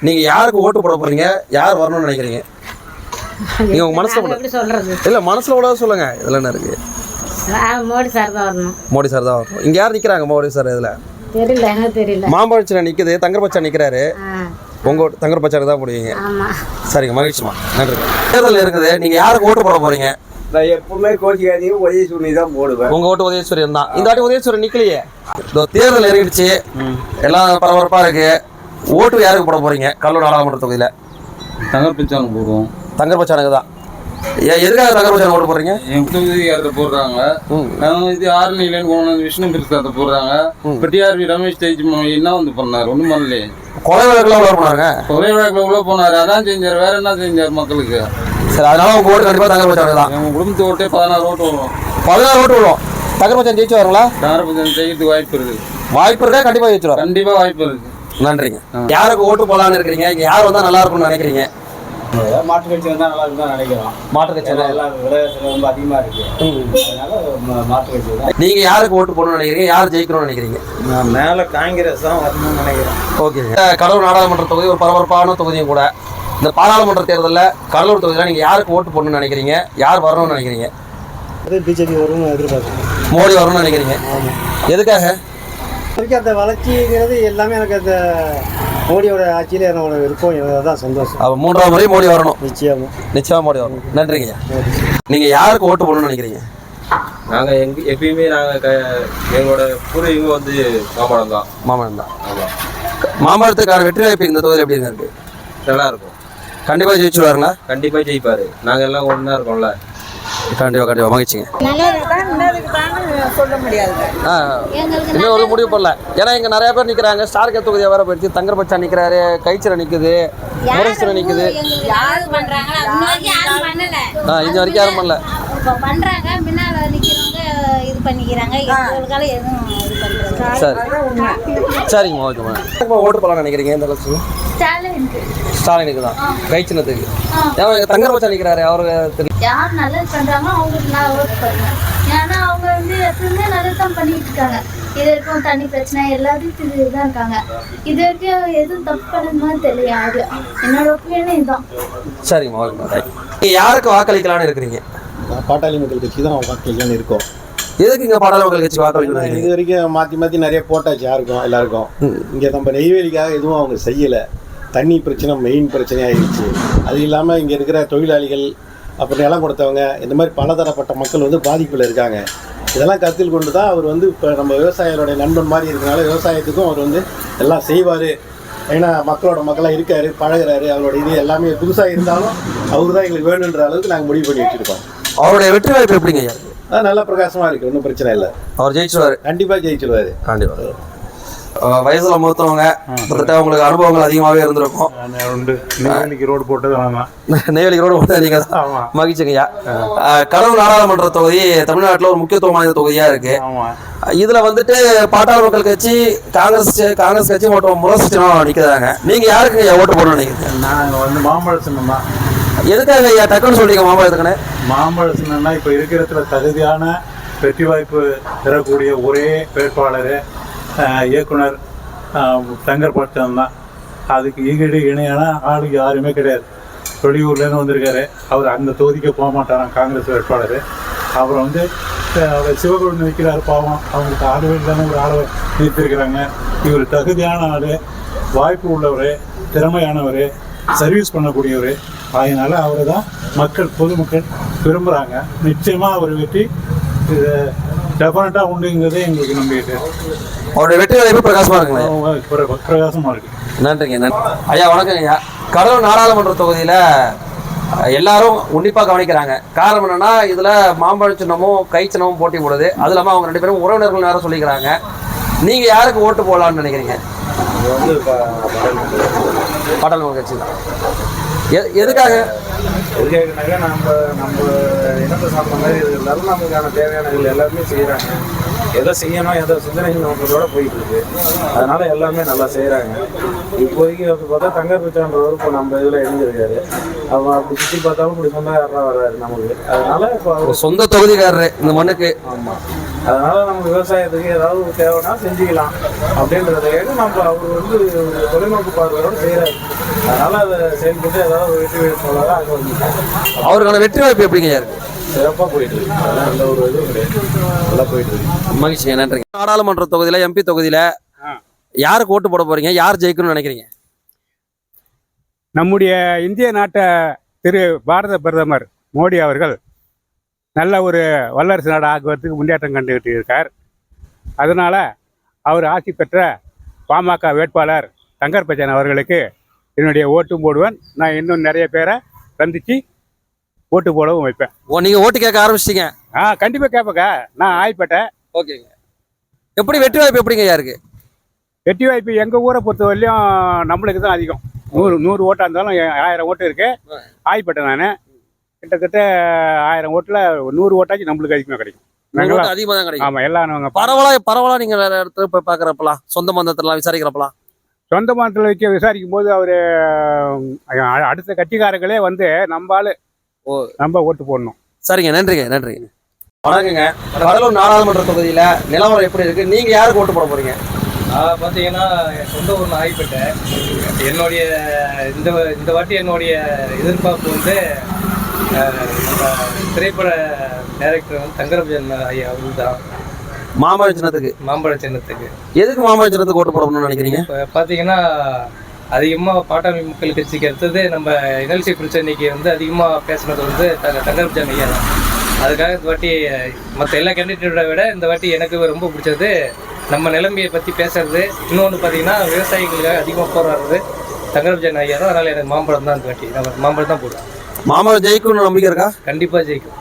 நீங்கள் யாருக்கு ஓட்டு போட போகிறீங்க, யார் வரணும்னு நினைக்கிறீங்க? நீங்கள் உங்கள் மனசில் சொல்கிறது இல்லை மனசில் கூட சொல்லுங்கள். இதில் என்ன இருக்குது? மோடி சார் தான் வரணும். மோடி சார் தான் வரணும். இங்கே யார் நிற்கிறாங்க மோடி சார்? இதில் தெரியல, எனக்கு தெரியல. மாம்பழச்சில் நிற்குது, தங்கர்பச்சா நிற்கிறாரு. உங்கள் தங்கர்பச்சாக்கு தான் போடுவீங்க? சரிங்க, மகிழ்ச்சிமா, நன்றி. தேர்தல் இருக்குது, நீங்கள் யாருக்கு ஓட்டு போட போகிறீங்க? நான் எப்பவுமே கோச்சிக்காதீங்க, உதயசூரியன் தான் போடுவேன். உங்கள் ஓட்டு உதயசூரியன் தான். இந்த வாட்டி உதயசூரியன் நிற்கலையே. இந்த தேர்தல் இறங்கிடுச்சு, எல்லாம் பரபரப்பாக இருக்குது. ஓட்டு யாருக்கு போட போகிறீங்க கடலூர் நாடாளுமன்ற தொகுதியில்? தங்கர்பச்சானுக்கு போடுவோம். தங்கர்பச்சானுக்கு தான். எதுக்காக தங்கர்பச்சான் ஓட்டு போடுறீங்க? என் தொகுதி அதை போடுறாங்க. இது ஆர்மி இல்லைன்னு போன விஷ்ணு பிரசாத்தை போடுறாங்க. இப்போ டிஆர்பி ரமேஷ் தேஜ் என்ன வந்து பண்ணார்? ஒன்றும் பண்ணலையே. கொலை வழக்கில் உள்ள போனாங்க. கொலை வழக்கில் உள்ள போனார், அதான் செஞ்சார். வேற என்ன செஞ்சார் மக்களுக்கு? சரி, அதனால உங்கள் ஓட்டு கண்டிப்பாக தங்கர்பச்சானுக்கு தான். எங்கள் குடும்பத்து ஓட்டே 16 ஓட்டு வரும். 16 ஓட்டு வரும். தங்கர்பச்சான் ஜெயிச்சு வருங்களா? தங்கர்பச்சான் ஜெயிக்கிறதுக்கு வாய்ப்பு இருக்குது. வாய்ப்பு இருக்கா? கண்டிப்பாக ஜெயிச்சுருவார். கண்டிப்பாக வாய்ப்பு இருக்குது. நன்றிங்க. யாருக்கு ஓட்டு போடலான்னு இருக்கிறீங்க? இங்கே யார் வந்தால் நல்லா இருக்கும்னு நினைக்கிறீங்க? மாட்டு கட்சி வந்தால் நல்லா இருக்கும் தான் நினைக்கிறோம். மாட்டு கட்சி எல்லாம் விலைவாசி ரொம்ப அதிகமாக இருக்கு, அதனால மாட்டு கட்சி தான். நீங்கள் யாருக்கு ஓட்டு போடணும்னு நினைக்கிறீங்க? யார் ஜெயிக்கணும்னு நினைக்கிறீங்க? நான் மேலே காங்கிரஸ் தான் வரணும்னு நினைக்கிறேன். ஓகே. கடலூர் நாடாளுமன்ற தொகுதி ஒரு பரபரப்பான தொகுதியும் கூட. இந்த பாராளுமன்ற தேர்தலில் கடலூர் தொகுதியில் நீங்கள் யாருக்கு ஓட்டு போடணும்னு நினைக்கிறீங்க? யார் வரணும்னு நினைக்கிறீங்க? பிஜேபி வரும்னு எதிர்பார்க்குறேன். மோடி வரணும்னு நினைக்கிறீங்க? எதுக்காக? அந்த வளர்ச்சிங்கிறது எல்லாமே எனக்கு அந்த மோடியோட ஆட்சியில் என்னோட விருப்பம், எனக்கு தான் சந்தோஷம். அப்போ 3ஆவது முறை மோடி வரணும். நிச்சயமாக மோடி வரணும். நன்றிங்க. நீங்கள் யாருக்கு ஓட்டு போடணும்னு நினைக்கிறீங்க? நாங்கள் எப்பயுமே எங்களோட பூர்வீகம் வந்து மாம்பழம் தான். மாம்பழம் தான். மாம்பழத்துக்கான வெற்றி வாய்ப்பு இந்த தொகுதியில் எப்படி இருக்கு? நல்லா இருக்கும். கண்டிப்பாக ஜெயிச்சுடுவாருங்களா? கண்டிப்பாக ஜெயிப்பார். நாங்கள் எல்லாம் ஒன்றா இருக்கோம்ல. கண்டிப்பாக மகிழ்ச்சிங்க. சொல்ல முடியாது. இன்னும் ஒரு முடிவு பண்ணல. ஏன்னா இங்கே நிறைய பேர் நிற்கிறாங்க. ஸ்டார் கே தொகுதியை வேற போயிடுச்சு. தங்கர்பச்சா நிற்கிறாரு, கைச்சிர நிற்குது, முரசுர நிற்குது. இது வரைக்கும் யாரும் பண்ணல. பண்றாங்க, முன்னால நிக்கிறவங்க இது பண்ணிக்கிறாங்க. எங்களுக்கால எதுவும் இது பண்றாங்க. சரி, சரிங்கம்மா, ஓகேம்மா. ஓட்டு போடலாம்னு நினைக்கிறீங்க இந்த எலெக்ஷன்? ஸ்டாலினுக்கு தான், கைச்சினத்துக்கு. ஏன்னா தங்கர்பச்சா நிற்கிறாரு, அவருக்கு யார் நல்லது பண்றாங்களோ அவங்களுக்கு நான் ஓட்டு பண்ணுவேன். ஏன்னா அவங்க வந்து எப்பவுமே நல்லது தான் பண்ணிட்டு இருக்காங்க. இது வரைக்கும் தண்ணி பிரச்சனை எல்லாத்தையும் இதுதான் இருக்காங்க. இது வரைக்கும் எதுவும் தப்பு பண்ணது மாதிரி தெரியல யாரு. என்னோட ஒப்பீனியனே இதுதான். சரிங்கம்மா, ஓகேம்மா. யாருக்கு வாக்களிக்கலான்னு இருக்கிறீங்க? பாட்டாளி மக்கள் கட்சி தான் வாக்களிக்கலான்னு இருக்கோம். எதுக்கு இங்கே பாட்டாளி மக்கள் கட்சி வாக்களிக்கணும்? இது வரைக்கும் மாற்றி நிறைய போட்டாச்சு யாருக்கும், எல்லாருக்கும். இங்கே நம்ம நெய்வேலிக்காக எதுவும் அவங்க செய்யலை. தண்ணி பிரச்சனை மெயின் பிரச்சனையாகிடுச்சு. அது இல்லாமல் இங்கே இருக்கிற தொழிலாளிகள், அப்புறம் நிலம் கொடுத்தவங்க, இந்த மாதிரி பலதரப்பட்ட மக்கள் வந்து பாதிப்பில் இருக்காங்க. இதெல்லாம் கருத்தில் கொண்டு தான் அவர் வந்து இப்போ நம்ம விவசாயிகளுடைய நண்பன் மாதிரி இருக்கிறனால விவசாயத்துக்கும் அவர் வந்து எல்லாம் செய்வார். ஏன்னா மக்களோட மக்களாக இருக்கார், பழகிறாரு. அவரோட இது எல்லாமே புதுசாக இருந்தாலும் அவர் தான் எங்களுக்கு வேணுன்ற அளவுக்கு நாங்கள் முடிவு பண்ணி வச்சுருக்கோம். அவருடைய வெற்றி வாய்ப்பு எப்படிங்க? அது நல்லா பிரகாசமாக இருக்குது, ஒன்றும் பிரச்சனை இல்லை. அவர் ஜெயிச்சுடுவார். கண்டிப்பாக ஜெயிச்சுடுவார். கண்டிப்பாக. வயசுல மூத்தவங்க, உங்களுக்கு அனுபவங்கள் அதிகமாகவே இருந்திருக்கும். நெய்வேலிக்கு ரோடு போட்டது நெய்வேலிக்கு ரோடு போட்டது நீங்கள் தான். மகிழ்ச்சிங்கய்யா. கடலூர் நாடாளுமன்ற தொகுதி தமிழ்நாட்டில் ஒரு முக்கியத்துவம் வாய்ந்த தொகுதியாக இருக்கு. இதில் வந்துட்டு பாட்டாளி மக்கள் கட்சி, காங்கிரஸ் கட்சி மற்றும் முரசுச்சினம் நிற்கிறாங்க. நீங்கள் யாருக்கு ஓட்டு போடணும்னு நினைக்கிறீங்க? நாங்கள் வந்து மாம்பழ சின்னம் தான். எதுக்காக ஐயா டக்குன்னு சொல்றீங்க மாம்பழத்துக்குன்னு? மாம்பழ சின்னம்னா இப்போ இருக்கிறதுல தகுதியான வெற்றி வாய்ப்பு பெறக்கூடிய ஒரே வேட்பாளர் இயக்குனர் தங்கர்பச்சான் தான். அதுக்கு ஈடு இணையான ஆளுக்கு யாருமே கிடையாது. வெளியூர்லேருந்து வந்திருக்காரு. அவர் அந்த தொகுதிக்கு போக மாட்டாராம், காங்கிரஸ் வேட்பாளர். அப்புறம் வந்து சிவகுழந்தை நிற்கிறார், பாவம். அவங்களுக்கு ஆளுவேல் தானே ஒரு ஆளை நிறுத்திருக்கிறாங்க. இவர் தகுதியான ஆள், வாய்ப்பு உள்ளவர், திறமையானவர், சர்வீஸ் பண்ணக்கூடியவர். அதனால் அவரை தான் பொதுமக்கள் விரும்புகிறாங்க. நிச்சயமாக அவர் வெற்றி டெஃபினட்டாக உண்டுங்கிறதே எங்களுக்கு நம்பிக்கை. அவருடைய வெற்றி வாய்ப்பு பிரகாசமாக இருக்குங்களா? பிரகாசமாக இருக்குது. நன்றிங்க. ஐயா வணக்கம் ஐயா. கடலூர் நாடாளுமன்ற தொகுதியில் எல்லாரும் உன்னிப்பாக கவனிக்கிறாங்க. காரணம் என்னன்னா, இதில் மாம்பழ சின்னமும் கை சின்னமும் போட்டி போடுது. அது இல்லாமல் அவங்க 2 பேரும் உறவினர்கள் நேரம் சொல்லிக்கிறாங்க. நீங்கள் யாருக்கு ஓட்டு போடலான்னு நினைக்கிறீங்க? பாட்டாளி மக்கள் கட்சி தான். எதுக்காக? எதுக்காகனாக்கா நம்ம இனத்தை சாப்பிட்ற மாதிரி இருந்தாலும் நமக்கான தேவையானது எல்லாருமே செய்கிறாங்க. எதை செய்யணும், எதை சிந்தனைகள் நம்மளோட போயிட்டு இருக்கு. அதனால எல்லாமே நல்லா செய்கிறாங்க. இப்போதைக்கு வந்து பார்த்தா தங்கர்பச்சான்றவர் இப்போ நம்ம இதில் இணைஞ்சிருக்காரு. அவன் அப்படி சுற்றி பார்த்தாலும் இப்படி சொந்தக்காரராக வர்றாரு நமக்கு. அதனால இப்போ சொந்த தொகுதிக்காரரு இந்த மண்ணுக்கு. ஆமாம். அதனால நம்ம விவசாயத்துக்கு ஏதாவது தேவைன்னா செஞ்சுக்கலாம் அப்படின்றத நம்ம அவர் வந்து ஒரு தொலைநோக்கு பார்வையோட செய்கிறாரு. அதனால அதை செயல்பட்டு ஏதாவது வெற்றி வேட்பாளராக அங்கே வந்து அவருக்கான வெற்றி வாய்ப்பு எப்படிங்க இருக்கு? சிறப்பாக போயிட்டு இருக்கு. அதெல்லாம் எந்த ஒரு இதுவும் கிடையாது, நல்லா போயிட்டு இருக்கு. மகிழ்ச்சிங்க, நன்றிங்க. நாடாளுமன்ற தொகுதியில் எம்பி தொகுதியில் யாருக்கு ஓட்டு போட போறீங்க? யார் ஜெயிக்கணும்னு நினைக்கிறீங்க? நம்முடைய இந்திய நாட்டை திரு பாரத பிரதமர் மோடி அவர்கள் நல்ல ஒரு வல்லரசு நாடு ஆக்குவதற்கு முன்னேற்றம் கண்டுகிட்டு இருக்கார். அதனால் அவர் ஆட்சி பெற்ற பாமக வேட்பாளர் தங்கர் பச்சன் அவர்களுக்கு என்னுடைய ஓட்டும் போடுவேன். நான் இன்னும் நிறைய பேரை சந்தித்து ஓட்டு போடவும் வைப்பேன். நீங்கள் ஓட்டு கேட்க ஆரம்பிச்சிட்டீங்க? கண்டிப்பாக கேட்பேங்க. நான் ஆய்ப்பேட்டேன். ஓகேங்க. எப்படி வெற்றி வாய்ப்பு எப்படிங்க யாருக்கு? வெற்றி வாய்ப்பு எங்கள் ஊரை பொறுத்த வரையிலும் நம்மளுக்கு தான் அதிகம். 100 ஓட்டாக இருந்தாலும் 1000 ஓட்டு இருக்குது. ஆய்ப்பேட்டேன் நான். கிட்டத்தட்ட 1000 ஓட்டில் 100 ஓட்டாச்சு நம்மளுக்கு அதிகமாக கிடைக்கும். அதிகமாக தான் கிடைக்கும். ஆமாம், எல்லாம் பரவலா நீங்கள் வேற இடத்துல போய் பார்க்குறப்பலாம், சொந்த பந்தத்திலாம் விசாரிக்கிறப்பலாம், சொந்த மதத்தில் வைக்க விசாரிக்கும் போது அவர் அடுத்த கட்சிக்காரங்களே வந்து நம்ம ஓட்டு போடணும். சரிங்க, நன்றிங்க, நன்றிங்க. வணக்கங்க. கடலூர் நாடாளுமன்ற தொகுதியில் நிலவரம் எப்படி இருக்கு? நீங்கள் யாருக்கு ஓட்டு போட போறீங்க? பார்த்தீங்கன்னா என் சொந்த ஊர் ஆகிப்பேட்டேன். என்னுடைய இந்த வாட்டி என்னுடைய எதிர்பார்ப்பு வந்து நம்ம திரைப்பட டைரக்டர் வந்து தங்கரபஜன் ஐயா அவர்கள் தான். மாம்பழ சின்னத்துக்கு எதுக்கு மாம்பழ சின்னத்துக்கு ஓட்டு போடணும்னு நினைக்கிறீங்க? இப்போ பார்த்தீங்கன்னா அதிகமாக பாட்டாளி மக்கள் கட்சிக்கு அடுத்தது நம்ம என்எல்சி பிரச்சனைக்கு வந்து அதிகமாக பேசுனது வந்து தங்கரபஜன் ஐயா தான். அதுக்காக இந்த வாட்டி மற்ற எல்லா கேண்டிடேட்டோட விட இந்த வாட்டி எனக்கு ரொம்ப பிடிச்சது நம்ம நிலைமையை பற்றி பேசுறது. இன்னொன்று பார்த்தீங்கன்னா விவசாயிகளுக்காக அதிகமாக போராடுறது தங்கரபஜன் ஐயா தான். அதனால் எனக்கு மாம்பழம் தான் இந்த வாட்டி. நான் மாம்பழம் தான் போடுவேன். மாம்பழம் ஜெயிக்கணும்னு நம்பிக்கை இருக்கா? கண்டிப்பாக ஜெயிக்கும்.